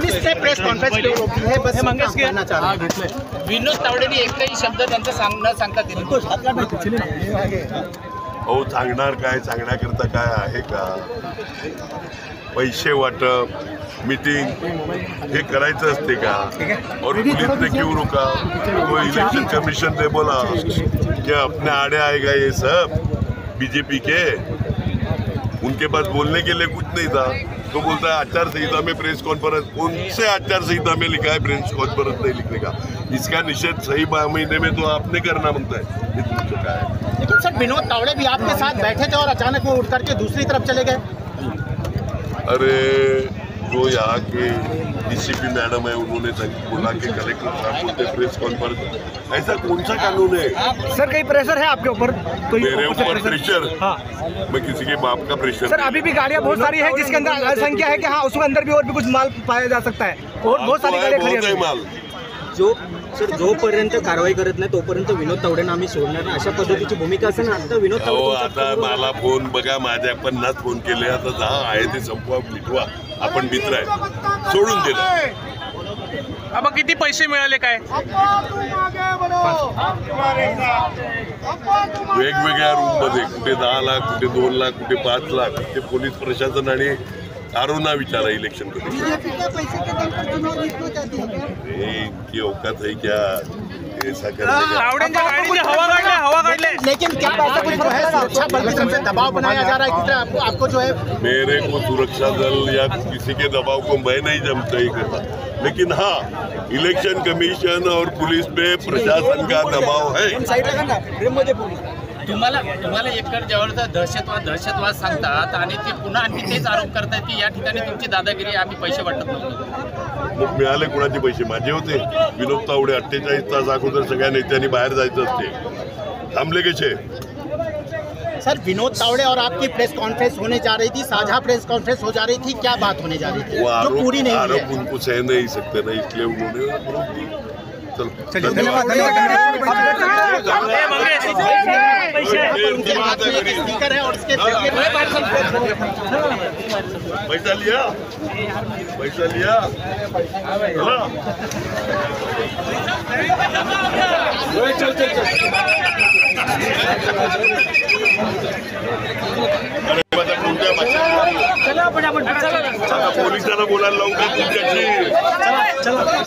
पुलिसने press conference क्यों रोकी है? बस मंगेश कहना चाह रहा हूं। विनोद तावडेंनी एकही शब्द त्यांचं न सांगता दिले। हो, सांगणार काय, सांगण्याकरता काय आहे का? पैसे वाटप, मीटिंग हे करायचं असते का? और पुलिस ने क्यों रोका? वो इलेक्शन कमीशन ने बोला कि अपने आड़े आएगा ये सब बीजेपी के, उनके पास बोलने के लिए कुछ नहीं था। तो बोलता है आचार संहिता में प्रेस कॉन्फ्रेंस, कौन से आचार संहिता में लिखा है प्रेस कॉन्फ्रेंस नहीं लिखने का? इसका निषेध सही महीने में तो आपने करना बनता है। लेकिन सर विनोद तावड़े भी आपके साथ बैठे थे और अचानक वो उठ करके दूसरी तरफ चले गए। अरे जो यहाँ के डीसीपी मैडम है, उन्होंने बोला कि कलेक्टर साहब बोलते प्रेस कॉन्फ्रेंस, ऐसा कौन सा कानून है? सर कहीं प्रेशर है आपके ऊपर? मेरे ऊपर प्रेशर? हाँ, मैं किसी के बाप का प्रेशर? सर अभी भी गाड़ियाँ बहुत सारी है जिसके अंदर संख्या है कि हाँ उसके अंदर भी और भी कुछ माल पाया जा सकता है और बहुत सारी गाड़ियाँ खड़ी हैं। माल जो सर जोपर्यंत कारवाई करत नाही तोपर्यंत विनोद तावडेंना आम्ही सोडणार नाही, अशा पद्धतीची भूमिका असेल ना? आता विनोद तावडे आता मला फोन बघा, माझ्या 50 फोन केले, आता 10 आहे ते संपवा, मिटवा, आपण मित्र आहे, सोडून दिलं। अब किती पैसे मिळाले काय? वेगवेगळ्या रूम मध्ये, कुठे 10 लाख, कुठे 2 लाख, कुठे 5 लाख, ते पोलीस प्रशासन आणि आरोना विचारा इलेक्शन कमीशन। इनकी औकात है क्या ऐसा करने का? लेकिन क्या ऐसा कुछ जो है सुरक्षा बल की तरफ से दबाव बनाया जा रहा है किसी तरह आपको जो है? मेरे को सुरक्षा दल या किसी के दबाव को मैं नहीं जमता ही करता, लेकिन हाँ इलेक्शन कमीशन और पुलिस पे प्रशासन का दबाव है। तुम्हाला एकतर जवळचा दहशतवाद सांगतात आणि ते पुन्हा आणखी तेच आरोप करतात की या ठिकाणी तुमची दादागिरी, आम्ही पैसे वाटत नव्हतो। मग मिळाले कुणाचे पैसे? माझे होते। विनोद तावडे 48 तास अगोदर सगळ्या नेत्यांनी बाहेर जायचं असते, थांबले कसे? सर विनोद तावड़े और आपकी प्रेस कॉन्फ्रेंस होने जा रही थी, साझा प्रेस कॉन्फ्रेंस हो जा रही थी, क्या बात होने जा रही थी जो पूरी नहीं हुई है? आरोप उनको सह नहीं सकते ना, इसलिए उन्होंने चलिए धन्यवाद धन्यवाद। उनके हाथ में एक स्पीकर है और उसके पैसा लिया, पैसा लिया, पोलिसांना बोलायला लावून तुमच्याशी